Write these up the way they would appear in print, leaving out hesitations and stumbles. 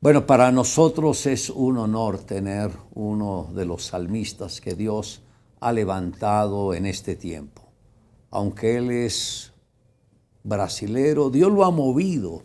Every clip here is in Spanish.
Bueno, para nosotros es un honor tener uno de los salmistas que Dios ha levantado en este tiempo. Aunque él es brasilero, Dios lo ha movido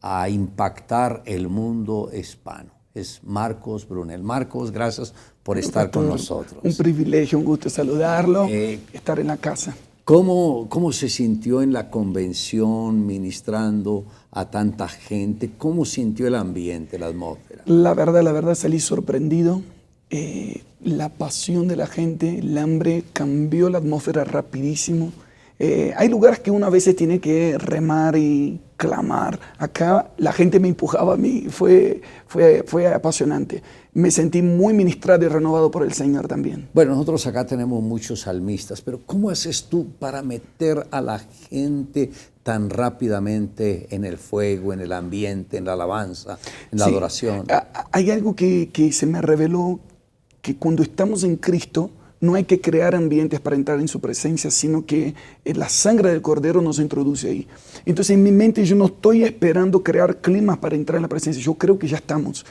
a impactar el mundo hispano. Es Marcos Brunel. Marcos, gracias por estar con nosotros. Un privilegio, un gusto saludarlo, estar en la casa. ¿Cómo se sintió en la convención ministrando a tanta gente? ¿Cómo sintió el ambiente, la atmósfera? La verdad salí sorprendido. La pasión de la gente, el hambre, cambió la atmósfera rapidísimo. Hay lugares que uno a veces tiene que remar y clamar. Acá la gente me empujaba a mí, fue apasionante. Me sentí muy ministrado y renovado por el Señor también. Bueno, nosotros acá tenemos muchos salmistas, pero ¿cómo haces tú para meter a la gente tan rápidamente en el fuego, en el ambiente, en la alabanza, en la adoración? Hay algo que se me reveló, que cuando estamos en Cristo, no hay que crear ambientes para entrar en su presencia, sino que la sangre del Cordero nos introduce ahí. Entonces en mi mente yo no estoy esperando crear climas para entrar en la presencia, yo creo que ya estamos.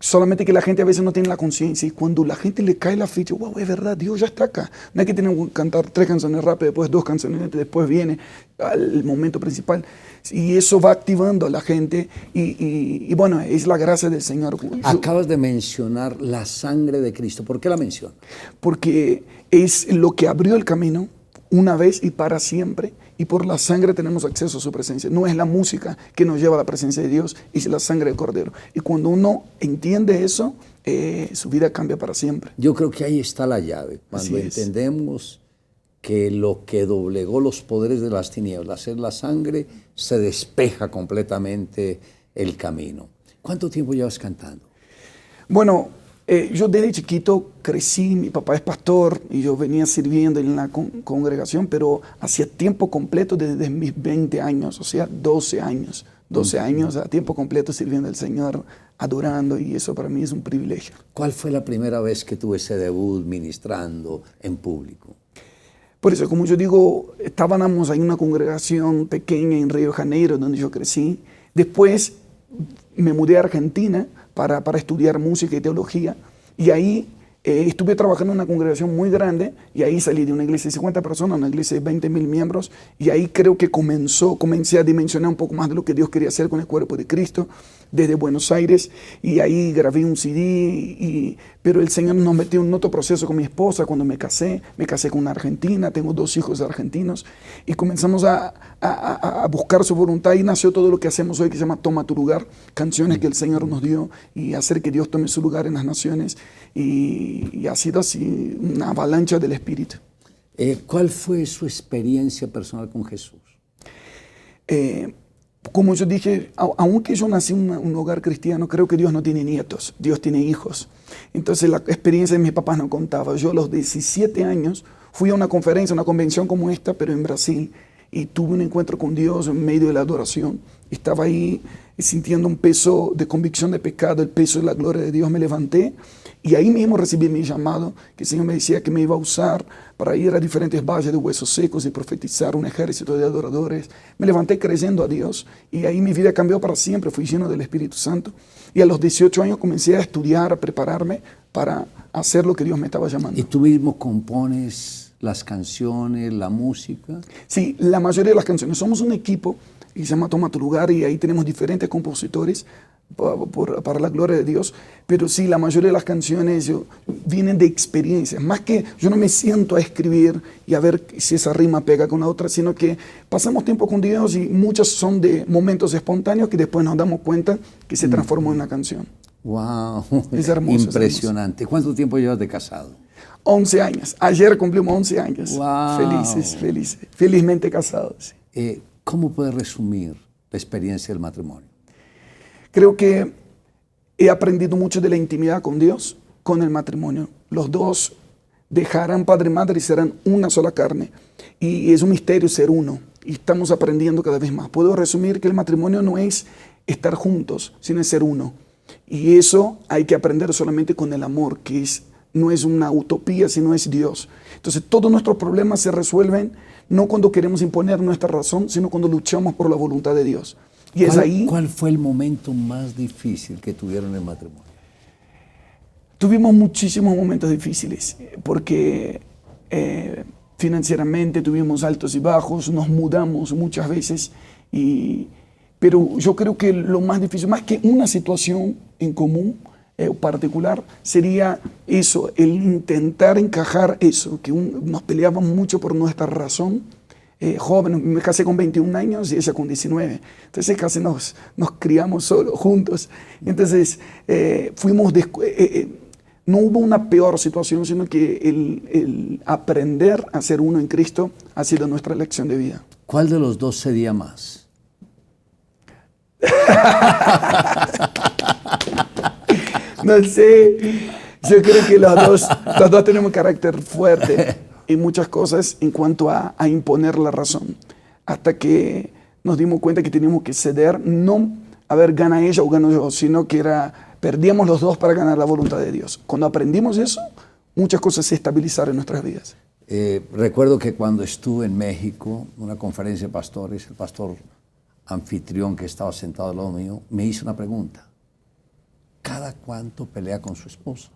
Solamente que la gente a veces no tiene la conciencia, y cuando la gente le cae la ficha, wow, es verdad, Dios ya está acá. No hay que tener que cantar 3 canciones rápidas, después 2 canciones, después viene el momento principal. Y eso va activando a la gente y bueno, es la gracia del Señor. Acabas de mencionar la sangre de Cristo. ¿Por qué la mencionas? Porque es lo que abrió el camino una vez y para siempre, y por la sangre tenemos acceso a su presencia. No es la música que nos lleva a la presencia de Dios, es la sangre del Cordero. Y cuando uno entiende eso, su vida cambia para siempre. Yo creo que ahí está la llave. Cuando entendemos que lo que doblegó los poderes de las tinieblas es la sangre, se despeja completamente el camino. ¿Cuánto tiempo llevas cantando? Bueno, yo desde chiquito crecí, mi papá es pastor y yo venía sirviendo en la congregación, pero hacía tiempo completo desde mis 20 años, o sea, 12 años. 12 años a tiempo completo sirviendo al Señor, adorando, y eso para mí es un privilegio. ¿Cuál fue la primera vez que tuve ese debut ministrando en público? Por eso, como yo digo, estábamos en una congregación pequeña en Río de Janeiro, donde yo crecí. Después me mudé a Argentina para estudiar música y teología, y ahí estuve trabajando en una congregación muy grande, y ahí salí de una iglesia de 50 personas a una iglesia de 20,000 miembros, y ahí creo que comencé a dimensionar un poco más de lo que Dios quería hacer con el cuerpo de Cristo desde Buenos Aires, y ahí grabé un CD, pero el Señor nos metió en otro proceso con mi esposa cuando me casé con una argentina, tengo 2 hijos argentinos, y comenzamos a buscar su voluntad, y nació todo lo que hacemos hoy, que se llama Toma tu lugar, canciones que el Señor nos dio, y hacer que Dios tome su lugar en las naciones, y ha sido así una avalancha del Espíritu. ¿Cuál fue su experiencia personal con Jesús? Como yo dije, aunque yo nací en un hogar cristiano, creo que Dios no tiene nietos, Dios tiene hijos. Entonces la experiencia de mis papás no contaba. Yo a los 17 años fui a una conferencia, una convención como esta, pero en Brasil, y tuve un encuentro con Dios en medio de la adoración. Estaba ahí sintiendo un peso de convicción de pecado, el peso de la gloria de Dios. Me levanté y ahí mismo recibí mi llamado, que el Señor me decía que me iba a usar para ir a diferentes valles de huesos secos y profetizar un ejército de adoradores. Me levanté creyendo a Dios, y ahí mi vida cambió para siempre. Fui lleno del Espíritu Santo, y a los 18 años comencé a estudiar, a prepararme para hacer lo que Dios me estaba llamando. ¿Y tú mismo compones las canciones, la música? Sí, la mayoría de las canciones. Somos un equipo y se llama Toma tu lugar, y ahí tenemos diferentes compositores para la gloria de Dios, pero sí, la mayoría de las canciones vienen de experiencias, más que yo no me siento a escribir y a ver si esa rima pega con la otra, sino que pasamos tiempo con Dios, y muchas son de momentos espontáneos que después nos damos cuenta que se transformó en una canción. ¡Wow! Es hermoso. Impresionante. ¿Cuánto tiempo llevas de casado? 11 años. Ayer cumplimos 11 años. ¡Wow! Felices. Felizmente casados. ¿Cómo puedes resumir la experiencia del matrimonio? Creo que he aprendido mucho de la intimidad con Dios, con el matrimonio. Los dos dejarán padre y madre y serán una sola carne. Y es un misterio ser uno. Y estamos aprendiendo cada vez más. Puedo resumir que el matrimonio no es estar juntos, sino es ser uno. Y eso hay que aprender solamente con el amor, que no es una utopía, sino es Dios. Entonces todos nuestros problemas se resuelven no cuando queremos imponer nuestra razón, sino cuando luchamos por la voluntad de Dios. Y es ahí. ¿Cuál fue el momento más difícil que tuvieron en el matrimonio? Tuvimos muchísimos momentos difíciles porque financieramente tuvimos altos y bajos, nos mudamos muchas veces, pero yo creo que lo más difícil, más que una situación en común particular, sería eso, el intentar encajar eso, que nos peleábamos mucho por nuestra razón. Joven, me casé con 21 años y ella con 19, entonces casi nos criamos solos, juntos. Entonces no hubo una peor situación, sino que el aprender a ser uno en Cristo ha sido nuestra lección de vida. ¿Cuál de los dos cedía más? No sé, yo creo que los dos tenemos carácter fuerte en muchas cosas en cuanto a imponer la razón, hasta que nos dimos cuenta que teníamos que ceder, no a ver, gana ella o gano yo, sino que perdíamos los dos para ganar la voluntad de Dios. Cuando aprendimos eso, muchas cosas se estabilizaron en nuestras vidas. Recuerdo que cuando estuve en México, en una conferencia de pastores, el pastor anfitrión que estaba sentado al lado mío, me hizo una pregunta. ¿Cada cuánto pelea con su esposa?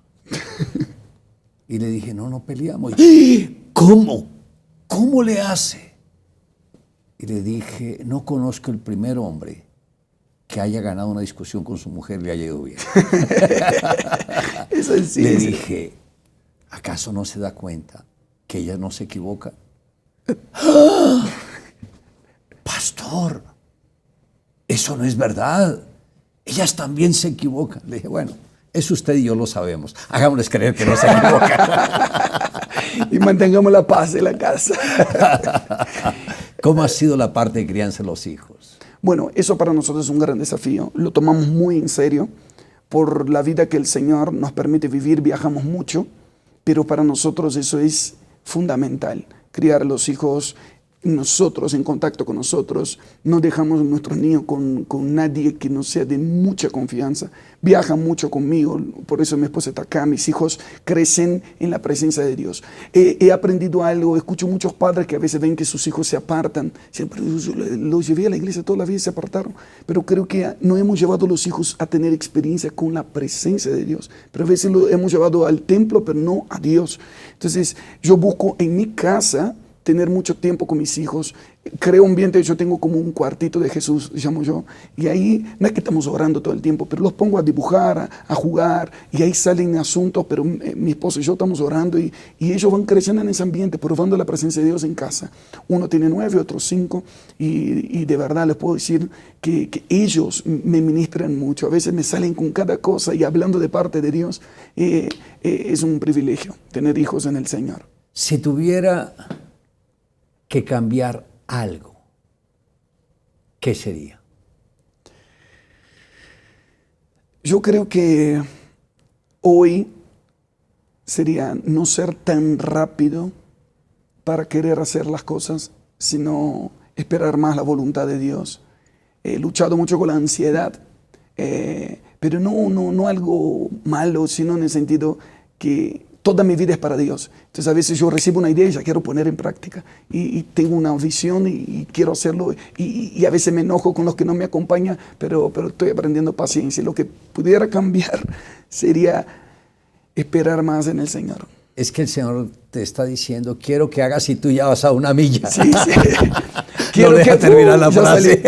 Y le dije, no peleamos. Y, ¿cómo? ¿Cómo le hace? Y le dije, no conozco el primer hombre que haya ganado una discusión con su mujer y le haya ido bien. Eso sí, le dije, ¿acaso no se da cuenta que ella no se equivoca? ¡Ah! Pastor, eso no es verdad. Ellas también se equivocan. Le dije, bueno, eso usted y yo lo sabemos. Hagámosles creer que no se equivocan. Y mantengamos la paz en la casa. ¿Cómo ha sido la parte de crianza de los hijos? Bueno, eso para nosotros es un gran desafío. Lo tomamos muy en serio por la vida que el Señor nos permite vivir. Viajamos mucho, pero para nosotros eso es fundamental. Criar a los hijos nosotros, en contacto con nosotros. No dejamos a nuestros niños con nadie que no sea de mucha confianza. Viajan mucho conmigo, por eso mi esposa está acá. Mis hijos crecen en la presencia de Dios. He aprendido algo, escucho muchos padres que a veces ven que sus hijos se apartan. Siempre los llevé a la iglesia toda la vida y se apartaron. Pero creo que no hemos llevado a los hijos a tener experiencia con la presencia de Dios. Pero a veces lo hemos llevado al templo, pero no a Dios. Entonces yo busco en mi casa tener mucho tiempo con mis hijos. Creo un ambiente, yo tengo como un cuartito de Jesús, llamo yo, y ahí no es que estamos orando todo el tiempo, pero los pongo a dibujar, a jugar, y ahí salen asuntos, pero mi esposo y yo estamos orando, y ellos van creciendo en ese ambiente, probando la presencia de Dios en casa. Uno tiene 9, otro 5, y de verdad les puedo decir que ellos me ministran mucho. A veces me salen con cada cosa, y hablando de parte de Dios, es un privilegio tener hijos en el Señor. Si tuviera que cambiar algo, ¿qué sería? Yo creo que hoy sería no ser tan rápido para querer hacer las cosas, sino esperar más la voluntad de Dios. He luchado mucho con la ansiedad, pero no algo malo, sino en el sentido que toda mi vida es para Dios. Entonces a veces yo recibo una idea y la quiero poner en práctica. Y tengo una visión y quiero hacerlo. Y a veces me enojo con los que no me acompañan, pero estoy aprendiendo paciencia. Lo que pudiera cambiar sería esperar más en el Señor. Es que el Señor te está diciendo, quiero que hagas y tú ya vas a una milla. Sí. Quiero no deja terminar la frase.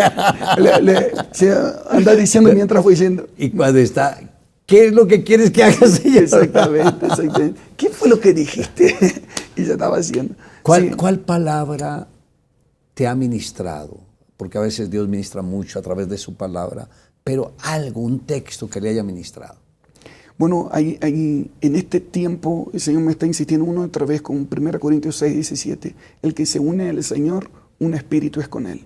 Se anda diciendo mientras voy yendo. Y cuando está... ¿Qué es lo que quieres que hagas? Exactamente. ¿Qué fue lo que dijiste? Y se estaba haciendo. ¿Cuál palabra te ha ministrado? Porque a veces Dios ministra mucho a través de su palabra, pero algo, un texto que le haya ministrado. Bueno, en este tiempo el Señor me está insistiendo una otra vez con 1 Corintios 6, 17. El que se une al Señor, un espíritu es con Él.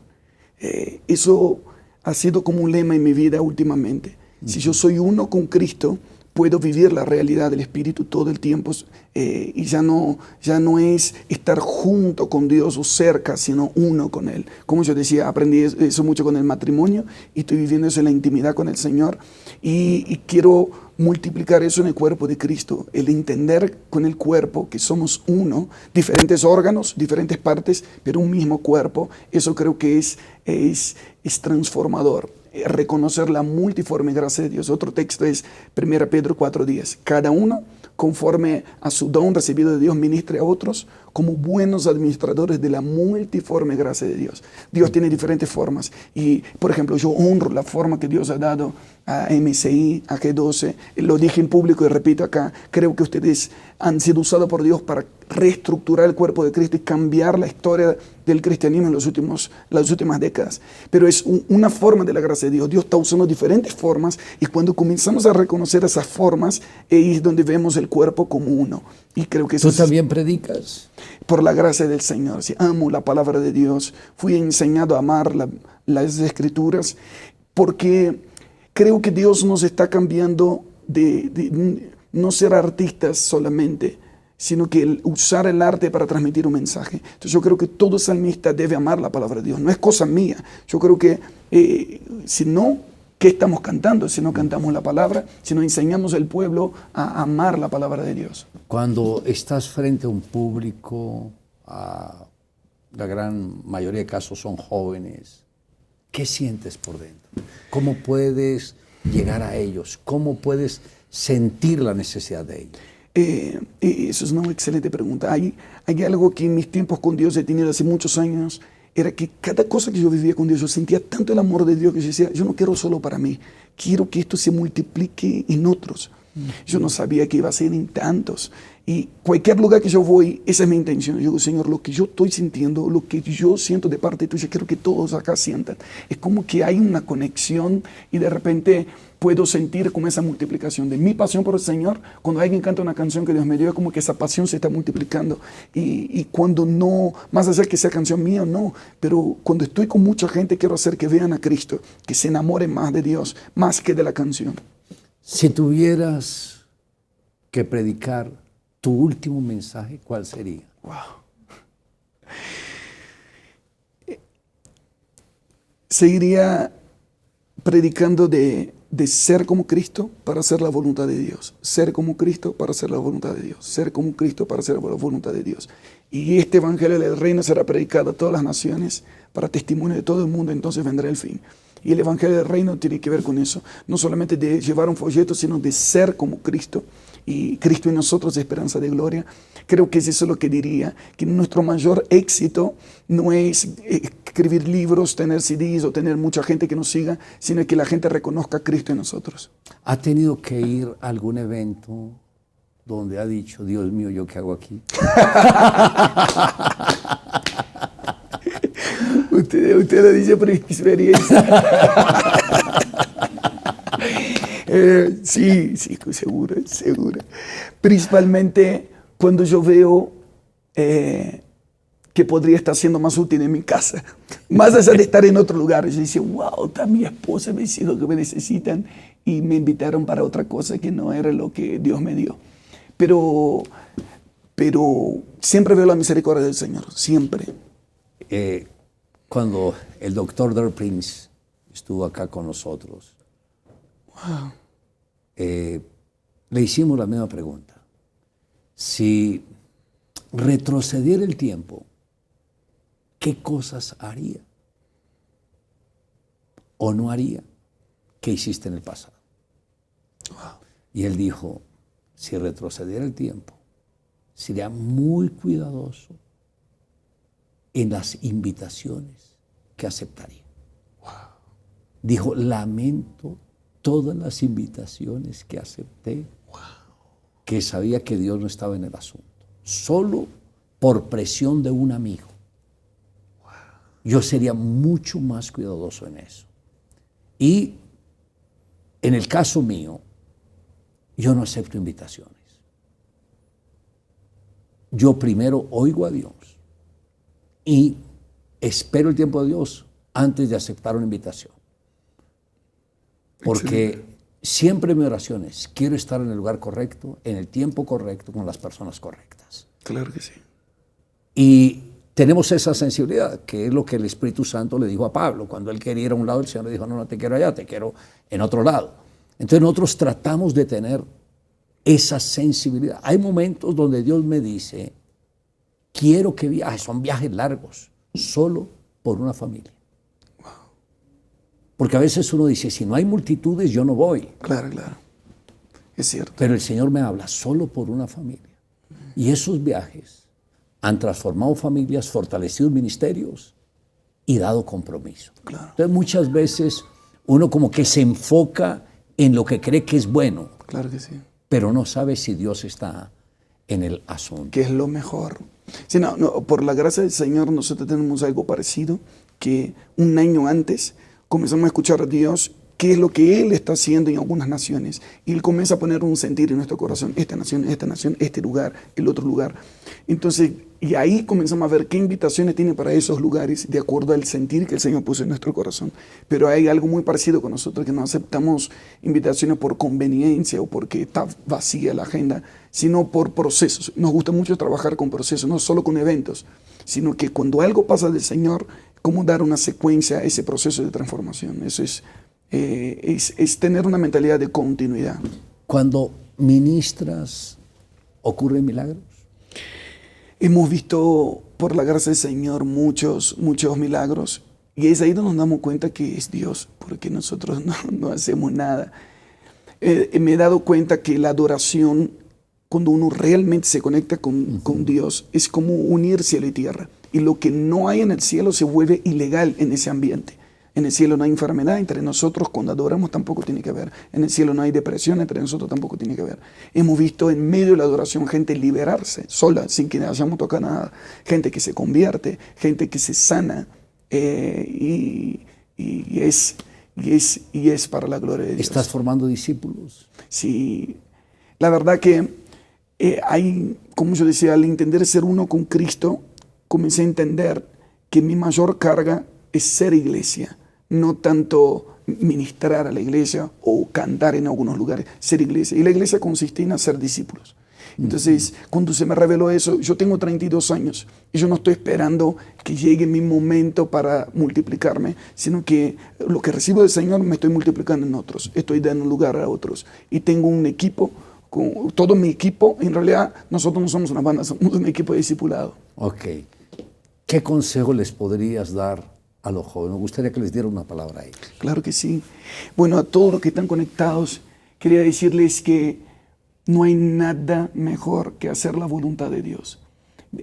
Eso ha sido como un lema en mi vida últimamente. Si yo soy uno con Cristo, puedo vivir la realidad del Espíritu todo el tiempo y ya no es estar junto con Dios o cerca, sino uno con Él. Como yo decía, aprendí eso mucho con el matrimonio y estoy viviendo eso en la intimidad con el Señor y quiero multiplicar eso en el cuerpo de Cristo, el entender con el cuerpo que somos uno, diferentes órganos, diferentes partes, pero un mismo cuerpo, eso creo que es transformador. Reconocer la multiforme gracia de Dios. Otro texto es 1 Pedro 4:10. Cada uno, conforme a su don recibido de Dios, ministre a otros como buenos administradores de la multiforme gracia de Dios. Dios tiene diferentes formas y, por ejemplo, yo honro la forma que Dios ha dado a MCI, a G12. Lo dije en público y repito acá, creo que ustedes han sido usados por Dios para reestructurar el cuerpo de Cristo y cambiar la historia del cristianismo en las últimas décadas. Pero es una forma de la gracia de Dios. Dios está usando diferentes formas y cuando comenzamos a reconocer esas formas, es donde vemos el cuerpo como uno. Y creo que ¿Tú también predicas? Por la gracia del Señor. Sí, amo la palabra de Dios. Fui enseñado a amar las Escrituras porque creo que Dios nos está cambiando de no ser artistas solamente, sino que usar el arte para transmitir un mensaje. Entonces yo creo que todo salmista debe amar la palabra de Dios. No es cosa mía. Yo creo que si no, ¿qué estamos cantando? Si no cantamos la palabra, si no enseñamos al pueblo a amar la palabra de Dios. Cuando estás frente a un público, la gran mayoría de casos son jóvenes, ¿qué sientes por dentro? ¿Cómo puedes llegar a ellos? ¿Cómo puedes sentir la necesidad de ellos? Eso es una excelente pregunta. Hay algo que en mis tiempos con Dios he tenido hace muchos años, era que cada cosa que yo vivía con Dios, yo sentía tanto el amor de Dios que yo decía, yo no quiero solo para mí, quiero que esto se multiplique en otros. Yo no sabía que iba a ser en tantos. Y cualquier lugar que yo voy, esa es mi intención. Yo digo, Señor, lo que yo estoy sintiendo, lo que yo siento de parte tuya, quiero que todos acá sientan. Es como que hay una conexión y de repente puedo sentir como esa multiplicación de mi pasión por el Señor. Cuando alguien canta una canción que Dios me dio, es como que esa pasión se está multiplicando. Y cuando no, más allá de que sea canción mía, no, pero cuando estoy con mucha gente, quiero hacer que vean a Cristo, que se enamoren más de Dios, más que de la canción. Si tuvieras que predicar tu último mensaje, ¿cuál sería? Wow. Seguiría predicando de ser como Cristo para hacer la voluntad de Dios. Ser como Cristo para hacer la voluntad de Dios. Ser como Cristo para hacer la voluntad de Dios. Y este evangelio del reino será predicado a todas las naciones para testimonio de todo el mundo, entonces vendrá el fin. Y el evangelio del reino tiene que ver con eso. No solamente de llevar un folleto, sino de ser como Cristo. Y Cristo en nosotros, esperanza de gloria. Creo que eso es lo que diría, que nuestro mayor éxito no es escribir libros, tener CDs o tener mucha gente que nos siga, sino que la gente reconozca a Cristo en nosotros. ¿Ha tenido que ir a algún evento donde ha dicho, Dios mío, ¿yo qué hago aquí? Usted lo dice por experiencia. Sí, seguro. Principalmente cuando yo veo que podría estar siendo más útil en mi casa. Más allá de estar en otro lugar. Yo decía, wow, está mi esposa, me dice lo que me necesitan y me invitaron para otra cosa que no era lo que Dios me dio. Pero siempre veo la misericordia del Señor, siempre. Cuando el doctor Der Prince estuvo acá con nosotros, Wow. Le hicimos la misma pregunta. Si retrocediera el tiempo, ¿qué cosas haría o no haría que hiciste en el pasado? Wow. Y él dijo, si retrocediera el tiempo, sería muy cuidadoso en las invitaciones que aceptaría. Wow. Dijo, lamento todas las invitaciones que acepté, que sabía que Dios no estaba en el asunto, solo por presión de un amigo. Yo sería mucho más cuidadoso en eso. Y en el caso mío, yo no acepto invitaciones. Yo primero oigo a Dios y espero el tiempo de Dios antes de aceptar una invitación. Porque siempre mi oración es, quiero estar en el lugar correcto, en el tiempo correcto, con las personas correctas. Claro que sí. Y tenemos esa sensibilidad, que es lo que el Espíritu Santo le dijo a Pablo. Cuando él quería ir a un lado, el Señor le dijo, no te quiero allá, te quiero en otro lado. Entonces nosotros tratamos de tener esa sensibilidad. Hay momentos donde Dios me dice, quiero que viajes, son viajes largos, solo por una familia. Porque a veces uno dice, si no hay multitudes, yo no voy. Claro, claro. Es cierto. Pero el Señor me habla solo por una familia. Y esos viajes han transformado familias, fortalecido ministerios y dado compromiso. Claro. Entonces muchas veces uno como que se enfoca en lo que cree que es bueno. Claro que sí. Pero no sabe si Dios está en el asunto. Que es lo mejor. Sí, no, por la gracia del Señor nosotros tenemos algo parecido, que un año antes comenzamos a escuchar a Dios qué es lo que Él está haciendo en algunas naciones. Y Él comienza a poner un sentir en nuestro corazón, esta nación, este lugar, el otro lugar. Entonces, y ahí comenzamos a ver qué invitaciones tiene para esos lugares de acuerdo al sentir que el Señor puso en nuestro corazón. Pero hay algo muy parecido con nosotros, que no aceptamos invitaciones por conveniencia o porque está vacía la agenda, sino por procesos. Nos gusta mucho trabajar con procesos, no solo con eventos, sino que cuando algo pasa del Señor, cómo dar una secuencia a ese proceso de transformación. Eso es tener una mentalidad de continuidad. Cuando ministras, ¿ocurren milagros? Hemos visto, por la gracia del Señor, muchos milagros. Y es ahí donde nos damos cuenta que es Dios, porque nosotros no hacemos nada. Me he dado cuenta que la adoración, cuando uno realmente se conecta con Dios, es como unir cielo y tierra. Y lo que no hay en el cielo se vuelve ilegal en ese ambiente. En el cielo no hay enfermedad, entre nosotros cuando adoramos tampoco tiene que haber. En el cielo no hay depresión, entre nosotros tampoco tiene que haber. Hemos visto en medio de la adoración gente liberarse sola, sin que hayamos tocado nada. Gente que se convierte, gente que se sana. Y es para la gloria de Dios. ¿Estás formando discípulos? Sí, la verdad que hay, como yo decía, al entender ser uno con Cristo, comencé a entender que mi mayor carga es ser iglesia, no tanto ministrar a la iglesia o cantar en algunos lugares, ser iglesia. Y la iglesia consiste en hacer discípulos. Entonces, cuando se me reveló eso, yo tengo 32 años y yo no estoy esperando que llegue mi momento para multiplicarme, sino que lo que recibo del Señor me estoy multiplicando en otros, estoy dando lugar a otros. Y tengo un equipo, con todo mi equipo, en realidad nosotros no somos una banda, somos un equipo de discipulado. Ok. ¿Qué consejo les podrías dar a los jóvenes? Me gustaría que les diera una palabra ahí. Claro que sí. Bueno, a todos los que están conectados, quería decirles que no hay nada mejor que hacer la voluntad de Dios.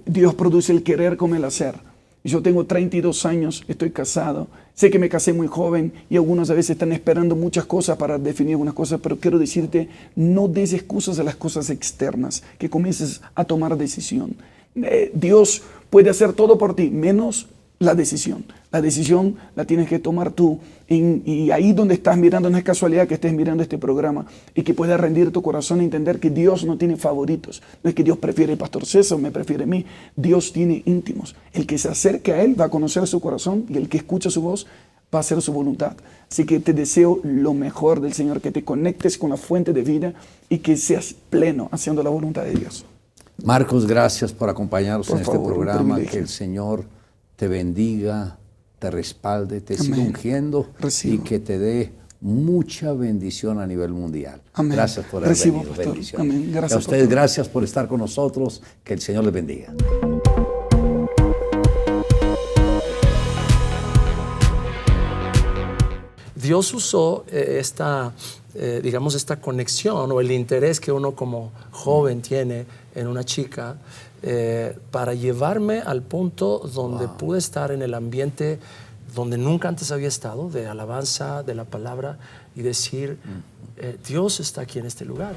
Dios produce el querer como el hacer. Yo tengo 32 años, estoy casado, sé que me casé muy joven y algunos a veces están esperando muchas cosas para definir algunas cosas, pero quiero decirte, no des excusas a las cosas externas, que comiences a tomar decisión. Dios puede hacer todo por ti, menos la decisión. La decisión la tienes que tomar tú. Y ahí donde estás mirando, no es casualidad que estés mirando este programa y que puedas rendir tu corazón a entender que Dios no tiene favoritos. No es que Dios prefiere al pastor César o me prefiere a mí. Dios tiene íntimos. El que se acerque a Él va a conocer su corazón y el que escucha su voz va a hacer su voluntad. Así que te deseo lo mejor del Señor, que te conectes con la fuente de vida y que seas pleno haciendo la voluntad de Dios. Marcos, gracias por acompañarnos en este programa. Un que el Señor te bendiga, te respalde, te siga Amén. ungiendo. Recibo. Y que te dé mucha bendición a nivel mundial. Amén. Gracias por haber Recibo, venido. pastor. Bendiciones. Amén. Gracias, y a ustedes, pastor. gracias por estar con nosotros. Que el Señor les bendiga. Dios usó esta conexión o el interés que uno como joven tiene en una chica para llevarme al punto donde pude estar en el ambiente donde nunca antes había estado, de alabanza, de la palabra, y decir, Dios está aquí en este lugar.